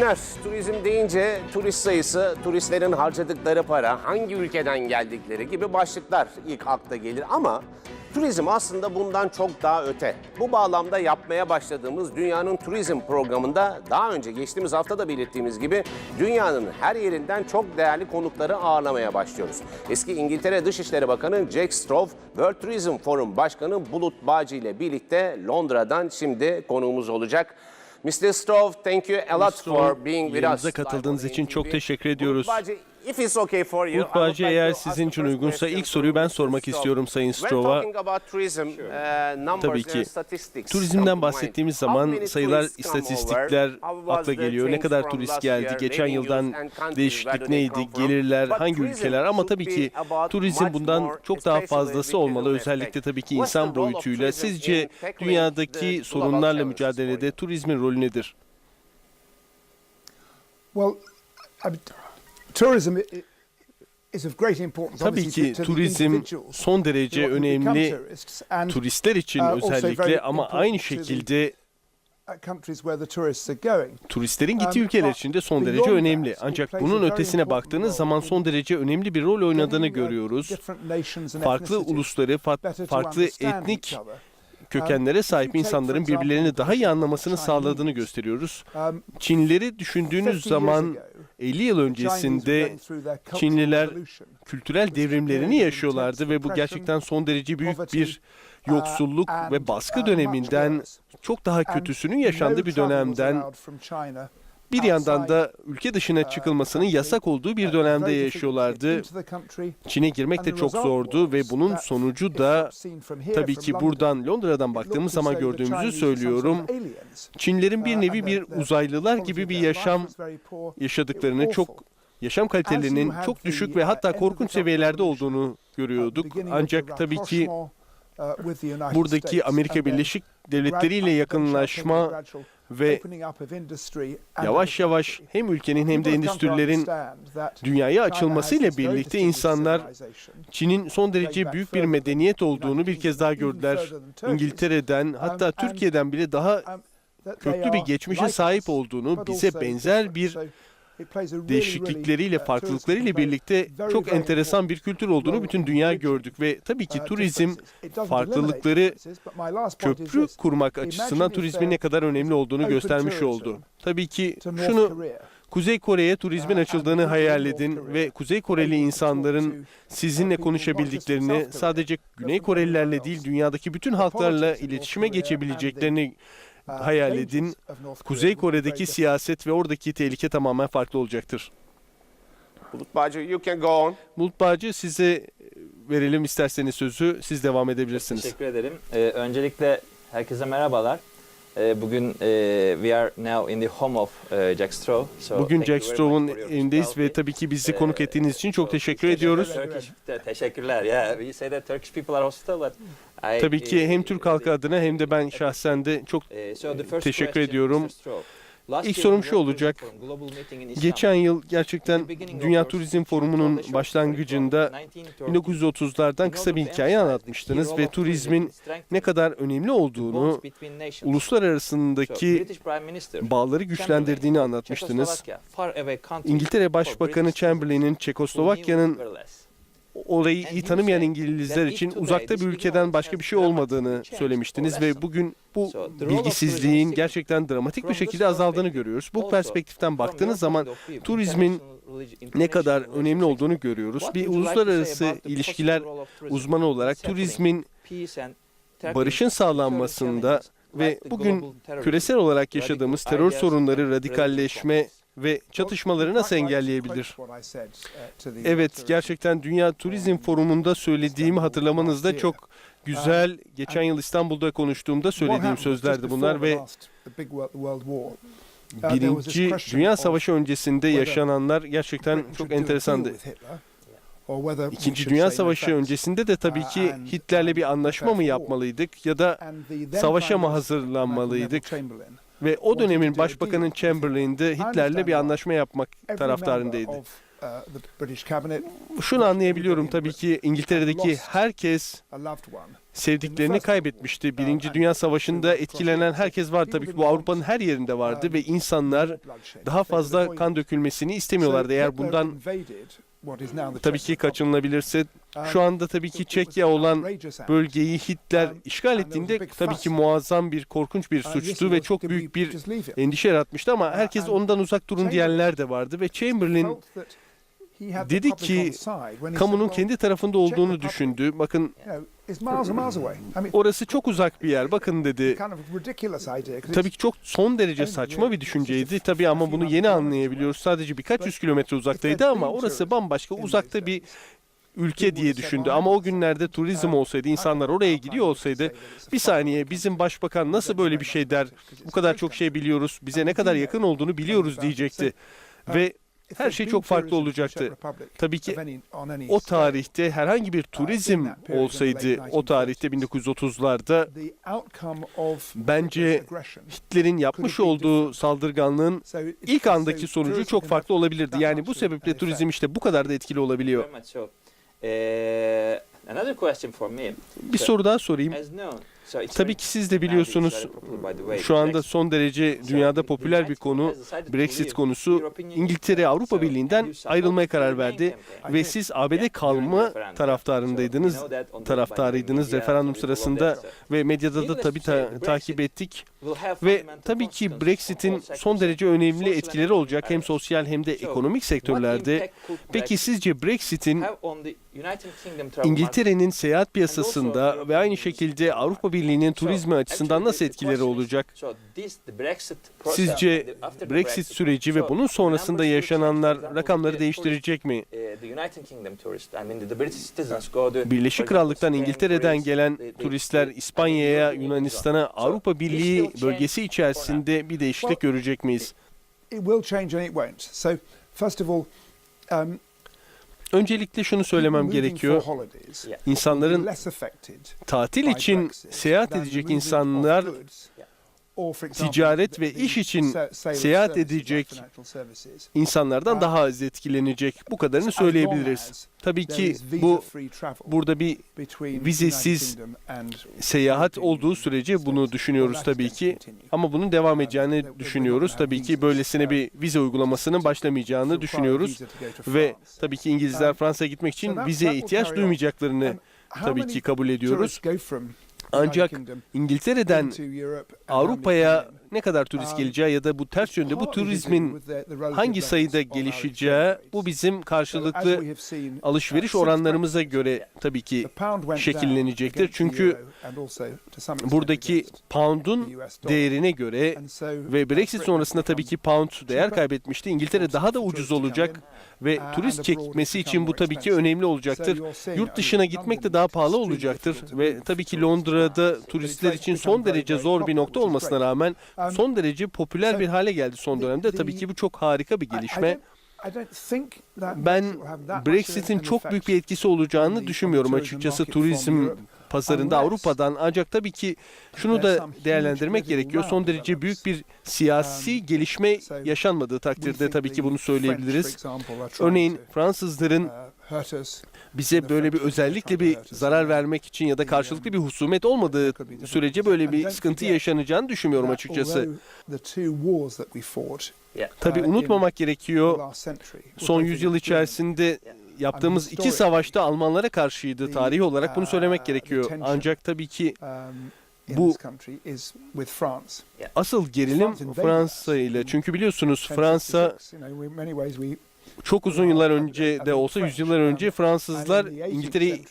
günler. Turizm deyince turist sayısı, turistlerin harcadıkları para, hangi ülkeden geldikleri gibi başlıklar ilk akla gelir. Ama turizm aslında bundan çok daha öte. Bu bağlamda yapmaya başladığımız Dünya'nın Turizm programında daha önce geçtiğimiz hafta da belirttiğimiz gibi dünyanın her yerinden çok değerli konukları ağırlamaya başlıyoruz. Eski İngiltere Dışişleri Bakanı Jack Straw, World Tourism Forum Başkanı Bulut Bağcı ile birlikte Londra'dan şimdi konuğumuz olacak. Mr. Straw, thank you a lot for being with us. Yayınımıza katıldığınız için çok teşekkür ediyoruz. If it's okay for you, Bulut Bağcı, eğer sizin için uygunsa ilk soruyu ben sormak istiyorum Sayın Straw'a. Tabii ki. Turizmden bahsettiğimiz zaman sayılar, istatistikler akla geliyor. Ne kadar turist geldi, geçen yıldan değişiklik neydi, gelirler, hangi ülkeler, ama tabii ki turizm bundan çok daha fazlası olmalı. Özellikle tabii ki insan boyutuyla. Sizce dünyadaki sorunlarla mücadelede turizmin rolü nedir? Tabii ki turizm son derece önemli turistler için özellikle, ama aynı şekilde turistlerin gittiği ülkeler için de son derece önemli. Ancak bunun ötesine baktığınız zaman son derece önemli bir rol oynadığını görüyoruz. Farklı ulusları, farklı etnik kökenlere sahip insanların birbirlerini daha iyi anlamasını sağladığını gösteriyoruz. Çinlileri düşündüğünüz zaman 50 yıl öncesinde Çinliler kültürel devrimlerini yaşıyorlardı ve bu gerçekten son derece büyük bir yoksulluk ve baskı döneminden, çok daha kötüsünün yaşandığı bir dönemden, bir yandan da ülke dışına çıkılmasının yasak olduğu bir dönemde yaşıyorlardı. Çin'e girmek de çok zordu ve bunun sonucu da tabii ki buradan, Londra'dan baktığımız zaman gördüğümüzü söylüyorum. Çinlerin bir nevi bir uzaylılar gibi bir yaşam yaşadıklarını, yaşam kalitelerinin çok düşük ve hatta korkunç seviyelerde olduğunu görüyorduk. Ancak tabii ki buradaki Amerika Birleşik Devletleri ile yakınlaşma ve yavaş yavaş hem ülkenin hem de endüstrilerin dünyaya açılmasıyla birlikte insanlar Çin'in son derece büyük bir medeniyet olduğunu bir kez daha gördüler. İngiltere'den, hatta Türkiye'den bile daha köklü bir geçmişe sahip olduğunu, bize benzer bir değişiklikleriyle, farklılıklarıyla birlikte çok enteresan bir kültür olduğunu bütün dünya gördük ve tabii ki turizm farklılıkları köprü kurmak açısından turizmin ne kadar önemli olduğunu göstermiş oldu. Tabii ki şunu, Kuzey Kore'ye turizmin açıldığını hayal edin ve Kuzey Koreli insanların sizinle konuşabildiklerini, sadece Güney Korelilerle değil dünyadaki bütün halklarla iletişime geçebileceklerini hayal edin. Kuzey Kore'deki siyaset ve oradaki tehlike tamamen farklı olacaktır. Bulut Bağcı, you can go on. Bulut Bağcı, size verelim isterseniz sözü. Siz devam edebilirsiniz. Teşekkür ederim. Öncelikle herkese merhabalar. Bugün we are now in the home of Jack Straw. Bugün Jack Straw'un evindeyiz ve tabii ki bizi konuk ettiğiniz için çok teşekkür ediyoruz. Teşekkürler. Yeah, we say that Turkish people are hostile, but tabii ki hem Türk halkı adına hem de ben şahsen de çok teşekkür ediyorum. İlk sorum şu olacak. Geçen yıl gerçekten Dünya Turizm Forumu'nun başlangıcında 1930'lardan kısa bir hikaye anlatmıştınız ve turizmin ne kadar önemli olduğunu, uluslar arasındaki bağları güçlendirdiğini anlatmıştınız. İngiltere Başbakanı Chamberlain'in Çekoslovakya'nın orayı iyi tanımayan İngilizler için uzakta bir ülkeden başka bir şey olmadığını söylemiştiniz ve bugün bu bilgisizliğin gerçekten dramatik bir şekilde azaldığını görüyoruz. Bu perspektiften baktığınız zaman turizmin ne kadar önemli olduğunu görüyoruz. Bir uluslararası ilişkiler uzmanı olarak turizmin barışın sağlanmasında ve bugün küresel olarak yaşadığımız terör sorunları, radikalleşme ve çatışmaları nasıl engelleyebilir? Evet, gerçekten Dünya Turizm Forumu'nda söylediğimi hatırlamanız da çok güzel. Geçen yıl İstanbul'da konuştuğumda söylediğim sözlerdi bunlar ve Birinci Dünya Savaşı öncesinde yaşananlar gerçekten çok enteresandı. İkinci Dünya Savaşı öncesinde de tabii ki Hitler'le bir anlaşma mı yapmalıydık ya da savaşa mı hazırlanmalıydık? Ve o dönemin başbakanın Chamberlain'de Hitler'le bir anlaşma yapmak taraftarındaydı. Şunu anlayabiliyorum tabii ki İngiltere'deki herkes sevdiklerini kaybetmişti. Birinci Dünya Savaşı'nda etkilenen herkes var. Tabii ki bu Avrupa'nın her yerinde vardı ve insanlar daha fazla kan dökülmesini istemiyorlardı. Eğer bundan tabii ki kaçınılabilirse, şu anda tabii ki Çekya olan bölgeyi Hitler işgal ettiğinde tabii ki muazzam bir, korkunç bir suçtu ve çok büyük bir endişe yaratmıştı ama herkes ondan uzak durun diyenler de vardı ve Chamberlain dedi ki kamunun kendi tarafında olduğunu düşündü. Bakın orası çok uzak bir yer. Bakın dedi. Tabii ki çok son derece saçma bir düşünceydi. Tabii ama bunu yeni anlayabiliyoruz. Sadece birkaç yüz kilometre uzaktaydı ama orası bambaşka uzakta bir ülke diye düşündü. Ama o günlerde turizm olsaydı, insanlar oraya gidiyor olsaydı, bir saniye bizim başbakan nasıl böyle bir şey der? Bu kadar çok şey biliyoruz, bize ne kadar yakın olduğunu biliyoruz diyecekti. Ve her şey çok farklı olacaktı. Tabii ki o tarihte herhangi bir turizm olsaydı, o tarihte 1930'larda bence Hitler'in yapmış olduğu saldırganlığın ilk andaki sonucu çok farklı olabilirdi. Yani bu sebeple turizm işte bu kadar da etkili olabiliyor. Bir soru daha sorayım. Tabii ki siz de biliyorsunuz, şu anda son derece dünyada popüler bir konu, Brexit konusu. İngiltere Avrupa Birliği'nden ayrılmaya karar verdi ve siz ABD kalma taraftarıydınız referandum sırasında ve medyada da tabii takip ettik. Ve tabii ki Brexit'in son derece önemli etkileri olacak hem sosyal hem de ekonomik sektörlerde. Peki sizce Brexit'in İngiltere'nin seyahat piyasasında ve aynı şekilde Avrupa Birliği'nin turizmi açısından nasıl etkileri olacak? Sizce Brexit süreci ve bunun sonrasında yaşananlar rakamları değiştirecek mi? Birleşik Krallık'tan, İngiltere'den gelen turistler İspanya'ya, Yunanistan'a, Avrupa Birliği bölgesi içerisinde bir değişiklik görecek miyiz? Öncelikle şunu söylemem gerekiyor. İnsanların tatil için seyahat edecek insanlar ticaret ve iş için seyahat edecek insanlardan daha az etkilenecek. Bu kadarını söyleyebiliriz. Tabii ki burada bir vizesiz seyahat olduğu sürece bunu düşünüyoruz tabii ki. Ama bunun devam edeceğini düşünüyoruz. Tabii ki böylesine bir vize uygulamasının başlamayacağını düşünüyoruz. Ve tabii ki İngilizler Fransa'ya gitmek için vizeye ihtiyaç duymayacaklarını tabii ki kabul ediyoruz. Ancak İngiltere'den Avrupa'ya ne kadar turist geleceği ya da bu ters yönde bu turizmin hangi sayıda gelişeceği, bu bizim karşılıklı alışveriş oranlarımıza göre tabii ki şekillenecektir. Çünkü buradaki pound'un değerine göre ve Brexit sonrasında tabii ki pound değer kaybetmişti. İngiltere daha da ucuz olacak ve turist çekmesi için bu tabii ki önemli olacaktır. Yurt dışına gitmek de daha pahalı olacaktır ve tabii ki Londra'da turistler için son derece zor bir nokta olmasına rağmen son derece popüler bir hale geldi son dönemde. Tabii ki bu çok harika bir gelişme. Ben Brexit'in çok büyük bir etkisi olacağını düşünmüyorum açıkçası turizm pazarında Avrupa'dan. Ancak tabii ki şunu da değerlendirmek gerekiyor. Son derece büyük bir siyasi gelişme yaşanmadığı takdirde tabii ki bunu söyleyebiliriz. Örneğin Fransızların bize böyle bir özellikle bir zarar vermek için ya da karşılıklı bir husumet olmadığı sürece böyle bir sıkıntı yaşanacağını düşünmüyorum açıkçası. Tabii unutmamak gerekiyor. Son yüzyıl içerisinde yaptığımız iki savaşta Almanlara karşıydı tarihi olarak, bunu söylemek gerekiyor. Ancak tabii ki bu asıl gerilim Fransa ile. Çünkü biliyorsunuz Fransa çok uzun yıllar önce de olsa, yüzyıllar önce Fransızlar İngiltere'yi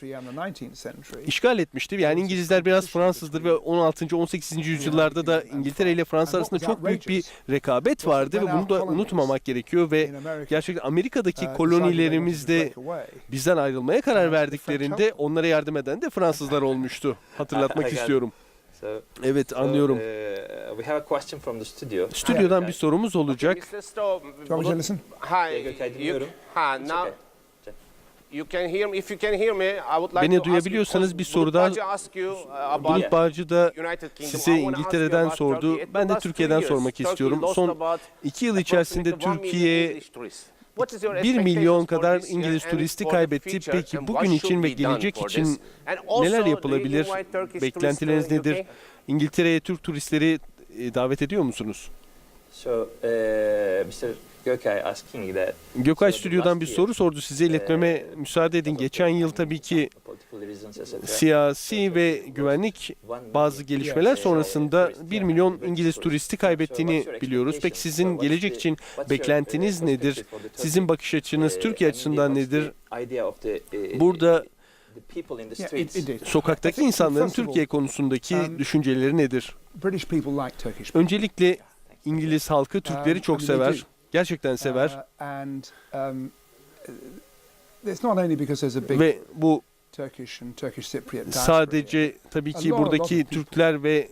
işgal etmişti. Yani İngilizler biraz Fransızdır ve 16. 18. yüzyıllarda da İngiltere ile Fransa arasında çok büyük bir rekabet vardı ve bunu da unutmamak gerekiyor ve gerçekten Amerika'daki kolonilerimiz de bizden ayrılmaya karar verdiklerinde onlara yardım eden de Fransızlar olmuştu. Hatırlatmak istiyorum. Evet, anlıyorum. Stüdyodan bir sorumuz olacak. Beni duyabiliyorsanız bir soru daha. Bulut Bağcı da size İngiltere'den sordu. Ben de Türkiye'den sormak istiyorum. Son 2 yıl içerisinde Türkiye 1 milyon kadar İngiliz turisti kaybetti. Peki bugün için ve gelecek için neler yapılabilir? Beklentileriniz nedir? İngiltere'ye Türk turistleri davet ediyor musunuz? Gökay Stüdyo'dan bir soru sordu. Size iletmeme müsaade edin. Geçen yıl tabii ki siyasi ve güvenlik bazı gelişmeler sonrasında 1 milyon İngiliz turisti kaybettiğini biliyoruz. Peki sizin gelecek için beklentiniz nedir? Sizin bakış açınız Türkiye açısından nedir? Burada sokaktaki insanların Türkiye konusundaki düşünceleri nedir? Öncelikle İngiliz halkı Türkleri çok sever. Gerçekten sever. Ve bu sadece tabii ki buradaki Türkler ve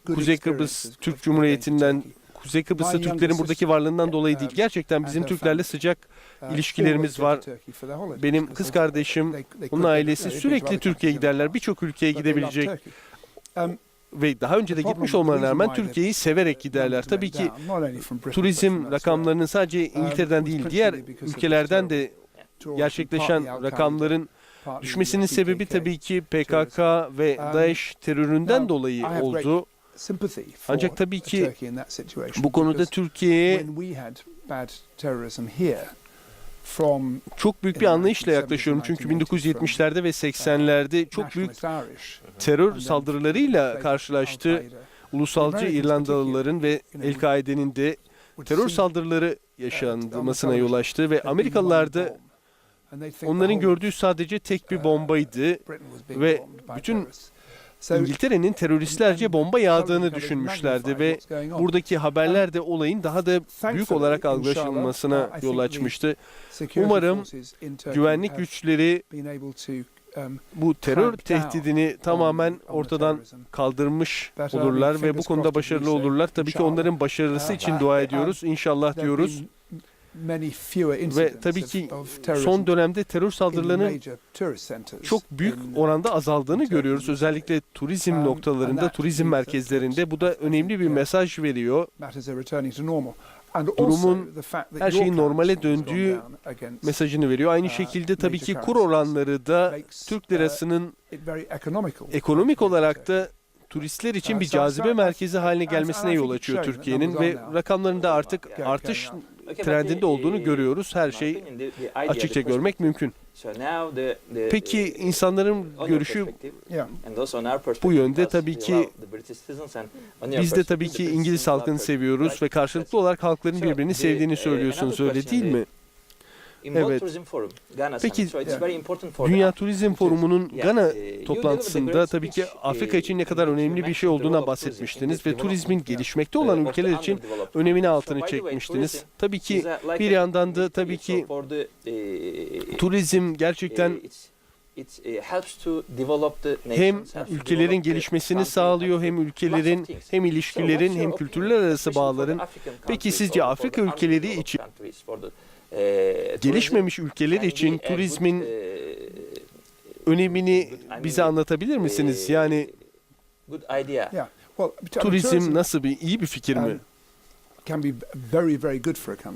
Kuzey Kıbrıs Türk Cumhuriyeti'nden, Kuzey Kıbrıs'ta Türklerin buradaki varlığından dolayı değil. Gerçekten bizim Türklerle sıcak ilişkilerimiz var. Benim kız kardeşim, onun ailesi sürekli Türkiye'ye giderler. Birçok ülkeye gidebilecek. Ve daha önce de gitmiş olmalarına rağmen Türkiye'yi severek giderler. Tabii ki turizm rakamlarının sadece İngiltere'den değil, diğer ülkelerden de gerçekleşen rakamların düşmesinin sebebi tabii ki PKK ve DAEŞ teröründen dolayı oldu. Ancak tabii ki bu konuda Türkiye'ye çok büyük bir anlayışla yaklaşıyorum. Çünkü 1970'lerde ve 80'lerde çok büyük terör saldırılarıyla karşılaştı. Ulusalcı İrlandalıların ve El-Kaide'nin de terör saldırıları yaşanmasına yol açtı ve Amerikalılar da onların gördüğü sadece tek bir bombaydı ve bütün İngiltere'nin teröristlerce bomba yağdığını düşünmüşlerdi ve buradaki haberler de olayın daha da büyük olarak algılanmasına yol açmıştı. Umarım güvenlik güçleri bu terör tehdidini tamamen ortadan kaldırmış olurlar ve bu konuda başarılı olurlar. Tabii ki onların başarısı için dua ediyoruz. İnşallah diyoruz. Ve tabii ki son dönemde terör saldırılarının çok büyük oranda azaldığını görüyoruz. Özellikle turizm noktalarında, turizm merkezlerinde. Bu da önemli bir mesaj veriyor. Durumun her şeyin normale döndüğü mesajını veriyor. Aynı şekilde tabii ki kur oranları da Türk lirasının ekonomik olarak da turistler için bir cazibe merkezi haline gelmesine yol açıyor Türkiye'nin ve rakamlarında artık artış trendinde olduğunu görüyoruz. Her şeyi açıkça görmek mümkün. Peki insanların görüşü bu yönde tabii ki biz de tabii ki İngiliz halkını seviyoruz ve karşılıklı olarak halkların birbirini sevdiğini söylüyorsunuz, öyle değil mi? Evet. Peki Dünya Turizm Forumu'nun Gana toplantısında tabii ki Afrika için ne kadar önemli bir şey olduğuna bahsetmiştiniz ve turizmin gelişmekte olan ülkeler için önemini altını çekmiştiniz. Tabii ki bir yandan da tabii ki turizm gerçekten hem ülkelerin gelişmesini sağlıyor, hem ülkelerin, hem ilişkilerin, hem kültürler arası bağların. Peki sizce Afrika ülkeleri için, gelişmemiş ülkeler için turizmin önemini bize anlatabilir misiniz? Yani turizm nasıl iyi bir fikir mi?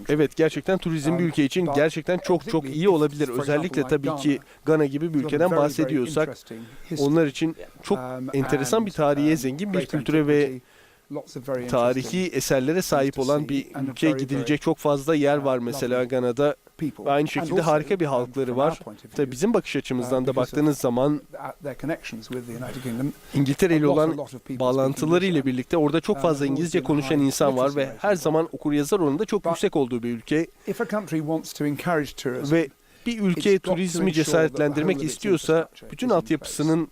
Evet, gerçekten turizm bir ülke için gerçekten çok iyi olabilir. Özellikle tabii ki Gana gibi bir ülkeden bahsediyorsak onlar için çok enteresan bir tarihe, zengin bir kültüre ve tarihi eserlere sahip olan bir ülke, gidilecek çok fazla yer var mesela Gana'da. Ve aynı şekilde harika bir halkları var. Tabii bizim bakış açımızdan da baktığınız zaman İngiltere ile olan bağlantıları ile birlikte orada çok fazla İngilizce konuşan insan var ve her zaman okuryazar oranında çok yüksek olduğu bir ülke. Ve bir ülke turizmi cesaretlendirmek istiyorsa bütün altyapısının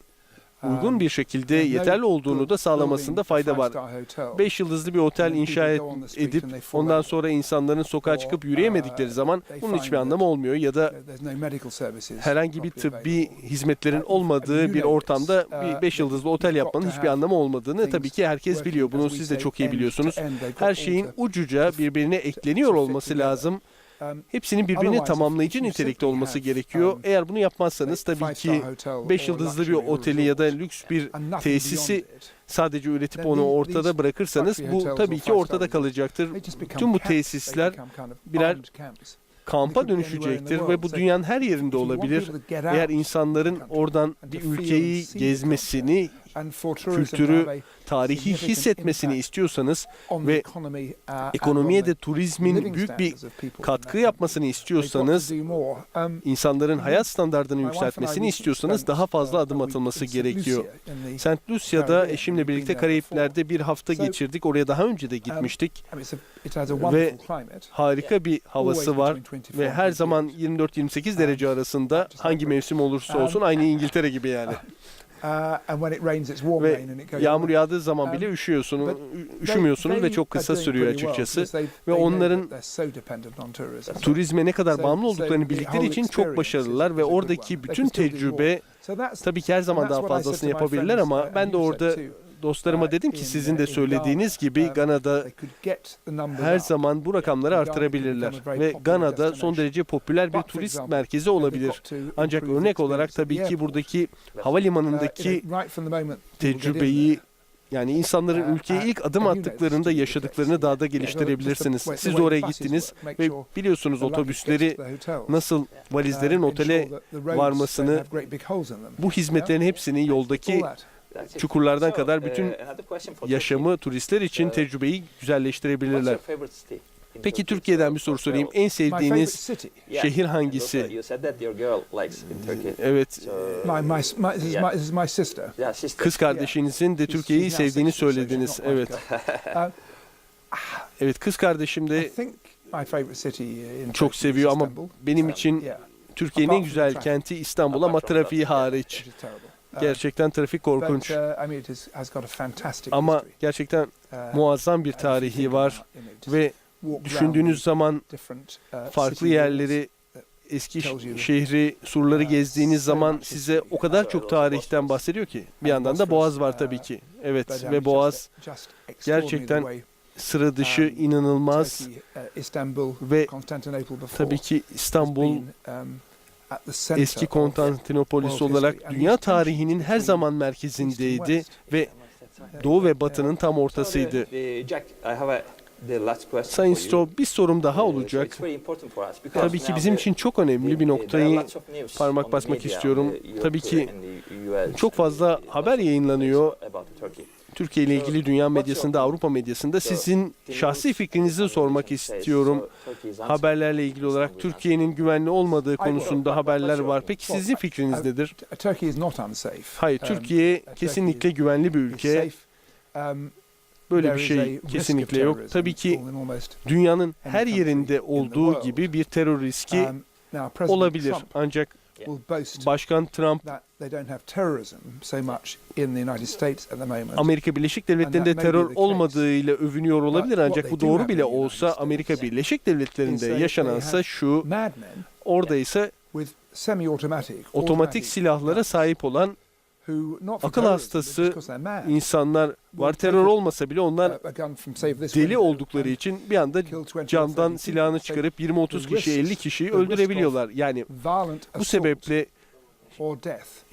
uygun bir şekilde yeterli olduğunu da sağlamasında fayda var. 5 yıldızlı bir otel inşa edip ondan sonra insanların sokağa çıkıp yürüyemedikleri zaman bunun hiçbir anlamı olmuyor ya da herhangi bir tıbbi hizmetlerin olmadığı bir ortamda bir 5 yıldızlı otel yapmanın hiçbir anlamı olmadığını tabii ki herkes biliyor. Bunu siz de çok iyi biliyorsunuz. Her şeyin ucuca birbirine ekleniyor olması lazım. hepsinin birbirini tamamlayıcı nitelikte olması gerekiyor. Eğer bunu yapmazsanız tabii ki 5 yıldızlı bir oteli ya da lüks bir tesisi sadece üretip onu ortada bırakırsanız bu tabii ki ortada kalacaktır. Tüm bu tesisler birer kampa dönüşecektir ve bu dünyanın her yerinde olabilir. Eğer insanların oradan bir ülkeyi gezmesini, kültürü, tarihi hissetmesini istiyorsanız ve ekonomiye de turizmin büyük bir katkı yapmasını istiyorsanız, insanların hayat standartını yükseltmesini istiyorsanız daha fazla adım atılması gerekiyor. St. Lucia'da eşimle birlikte Karayipler'de bir hafta geçirdik. Oraya daha önce de gitmiştik ve harika bir havası var ve her zaman 24-28 derece arasında hangi mevsim olursa olsun aynı İngiltere gibi yani. Ve yağmur yağdığı zaman bile üşümüyorsunuz ve çok kısa sürüyor açıkçası. Ve onların turizme ne kadar bağımlı olduklarını bildikleri için çok başarılılar ve oradaki bütün tecrübe, tabii ki her zaman daha fazlasını yapabilirler ama ben de orada dostlarıma dedim ki sizin de söylediğiniz gibi Gana'da her zaman bu rakamları artırabilirler ve Gana'da son derece popüler bir turist merkezi olabilir. Ancak örnek olarak tabii ki buradaki havalimanındaki tecrübeyi, yani insanların ülkeye ilk adım attıklarında yaşadıklarını daha da geliştirebilirsiniz. Siz oraya gittiniz ve biliyorsunuz otobüsleri nasıl valizlerin otele varmasını, bu hizmetlerin hepsini yoldaki çukurlardan kadar bütün yaşamı turistler için tecrübeyi güzelleştirebilirler. Peki Türkiye'den bir soru sorayım. En sevdiğiniz şehir hangisi? Evet. Kız kardeşinizin de Türkiye'yi sevdiğini söylediniz. Evet. Evet, kız kardeşim de çok seviyor ama benim için Türkiye'nin en güzel kenti İstanbul ama trafiği hariç. Gerçekten trafik korkunç. Ama gerçekten muazzam bir tarihi var ve düşündüğünüz zaman farklı yerleri, eski şehri, surları gezdiğiniz zaman size o kadar çok tarihten bahsediyor ki. Bir yandan da Boğaz var tabii ki. Evet ve Boğaz gerçekten sıra dışı, inanılmaz ve tabii ki İstanbul eski Konstantinopolis olarak dünya tarihinin her zaman merkezindeydi ve Doğu ve Batı'nın tam ortasıydı. Sayın Stroh, bir sorum daha olacak. Tabii ki bizim için çok önemli bir noktayı parmak basmak istiyorum. Tabii ki çok fazla haber yayınlanıyor Türkiye ile ilgili dünya medyasında, Avrupa medyasında. Sizin şahsi fikrinizi sormak istiyorum. Haberlerle ilgili olarak Türkiye'nin güvenli olmadığı konusunda haberler var. Peki sizin fikriniz nedir? Hayır, Türkiye kesinlikle güvenli bir ülke. Böyle bir şey kesinlikle yok. Tabii ki dünyanın her yerinde olduğu gibi bir terör riski olabilir. Ancak Başkan Trump Amerika Birleşik Devletleri'nde terör olmadığıyla övünüyor olabilir. Ancak bu doğru bile olsa Amerika Birleşik Devletleri'nde yaşanansa şu, orada ise otomatik silahlara sahip olan akıl hastası insanlar var. Terör olmasa bile onlar deli oldukları için bir anda candan silahını çıkarıp 20-30 kişi, 50 kişiyi öldürebiliyorlar. Yani bu sebeple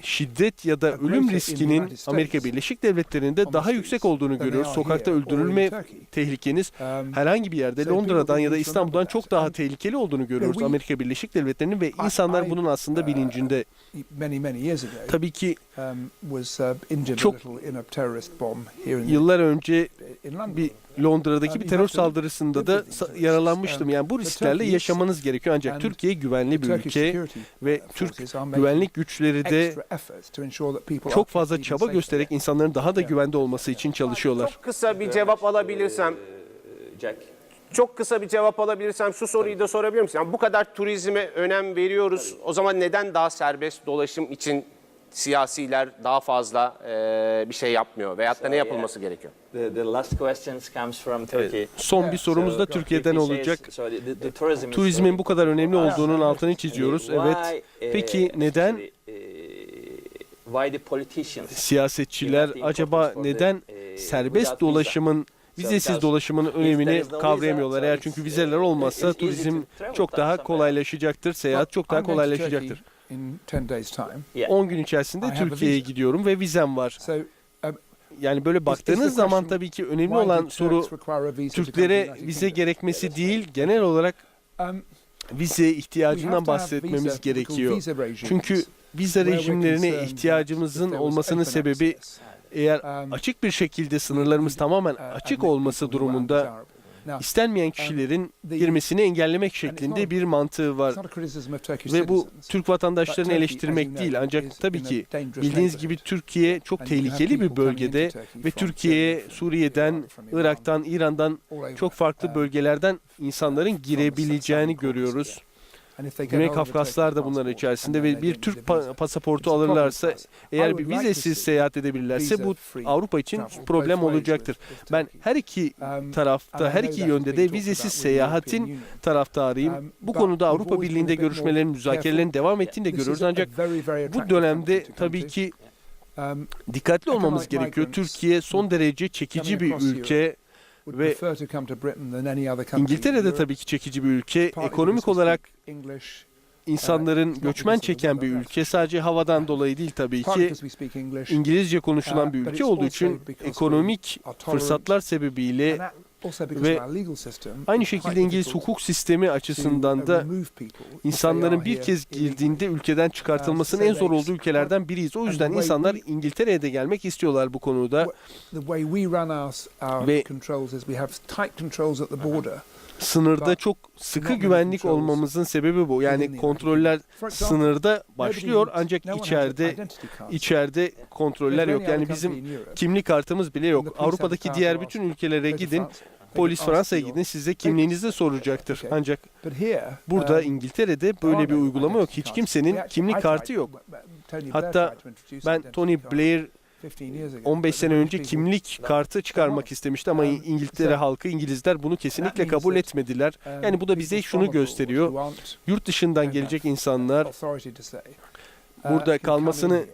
şiddet ya da ölüm riskinin Amerika Birleşik Devletleri'nde daha yüksek olduğunu görüyoruz. Sokakta öldürülme tehlikeniz herhangi bir yerde Londra'dan ya da İstanbul'dan çok daha tehlikeli olduğunu görüyoruz Amerika Birleşik Devletleri'nin ve insanlar bunun aslında bilincinde. Tabii ki çok yıllar önce bir Londra'daki bir terör saldırısında da yaralanmıştım. Yani bu risklerle yaşamanız gerekiyor. Ancak Türkiye güvenli bir ülke ve Türk güvenlik güçleri de çok fazla çaba göstererek insanların daha da güvende olması için çalışıyorlar. Çok kısa bir cevap alabilirsem, şu soruyu da sorabilir misin? Yani bu kadar turizme önem veriyoruz. O zaman neden daha serbest dolaşım için siyasiler daha fazla bir şey yapmıyor veyahut da ne yapılması gerekiyor? Son bir sorumuz da Türkiye'den olacak. Turizmin bu kadar önemli olduğunun altını çiziyoruz. Evet. Peki neden siyasetçiler acaba neden serbest dolaşımın vizesiz dolaşımın önemini kavrayamıyorlar. Eğer çünkü vizeler olmazsa turizm çok daha kolaylaşacaktır, seyahat çok daha kolaylaşacaktır. 10 gün içerisinde Türkiye'ye gidiyorum ve vizem var. Yani böyle baktığınız zaman tabii ki önemli olan soru Türklere vize gerekmesi değil, genel olarak vize ihtiyacından bahsetmemiz gerekiyor. Çünkü vize rejimlerine ihtiyacımızın olmasının sebebi eğer açık bir şekilde sınırlarımız tamamen açık olması durumunda istenmeyen kişilerin girmesini engellemek şeklinde bir mantığı var. Ve bu Türk vatandaşlarını eleştirmek değil, ancak tabii ki bildiğiniz gibi Türkiye çok tehlikeli bir bölgede ve Türkiye'ye Suriye'den, Irak'tan, İran'dan çok farklı bölgelerden insanların girebileceğini görüyoruz. Güney Kafkaslar da bunların içerisinde ve bir Türk pasaportu alırlarsa, eğer bir vizesiz seyahat edebilirlerse bu Avrupa için problem olacaktır. Ben her iki tarafta, her iki yönde de vizesiz seyahatin taraftarıyım. Bu konuda Avrupa Birliği'nde görüşmelerin, müzakerelerin devam ettiğini de görüyoruz. Ancak bu dönemde tabii ki dikkatli olmamız gerekiyor. Türkiye son derece çekici bir ülke. Ve İngiltere de tabii ki çekici bir ülke. Ekonomik olarak insanların göçmen çeken bir ülke. Sadece havadan dolayı değil tabii ki. İngilizce konuşulan bir ülke olduğu için ekonomik fırsatlar sebebiyle ve aynı şekilde İngiliz hukuk sistemi açısından da insanların bir kez girdiğinde ülkeden çıkartılmasının en zor olduğu ülkelerden biriyiz. O yüzden insanlar İngiltere'ye de gelmek istiyorlar bu konuda. Ve sınırda çok sıkı güvenlik olmamızın sebebi bu. Yani kontroller sınırda başlıyor ancak içeride kontroller yok. Yani bizim kimlik kartımız bile yok. Avrupa'daki diğer bütün ülkelere gidin. Polis Fransa'ya gidin, size kimliğinizi soracaktır. Ancak burada İngiltere'de böyle bir uygulama yok. Hiç kimsenin kimlik kartı yok. Hatta ben Tony Blair 15 sene önce kimlik kartı çıkarmak istemişti ama İngiltere halkı, İngilizler bunu kesinlikle kabul etmediler. Yani bu da bize şunu gösteriyor. Yurt dışından gelecek insanlar, burada kalmasını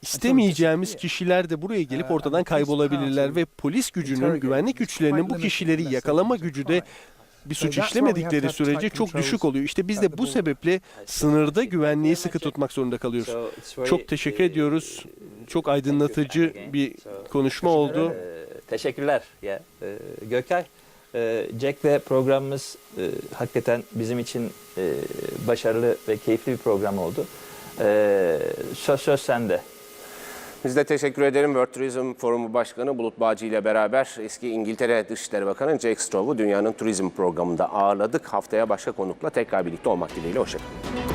İstemeyeceğimiz kişiler de buraya gelip ortadan kaybolabilirler ve polis gücünün, güvenlik güçlerinin bu kişileri yakalama gücü de bir suç işlemedikleri sürece çok düşük oluyor. İşte biz de bu sebeple sınırda güvenliği sıkı tutmak zorunda kalıyoruz. Çok teşekkür ediyoruz. Çok aydınlatıcı bir konuşma oldu. Teşekkürler Gökay. Jack'le programımız hakikaten bizim için başarılı ve keyifli bir program oldu. Söz sende. Biz de teşekkür ederim. World Tourism Forumu Başkanı Bulut Bağcı ile beraber eski İngiltere Dışişleri Bakanı Jack Straw'u Dünya'nın Turizm programında ağırladık. Haftaya başka konukla tekrar birlikte olmak dileğiyle. Hoşçakalın.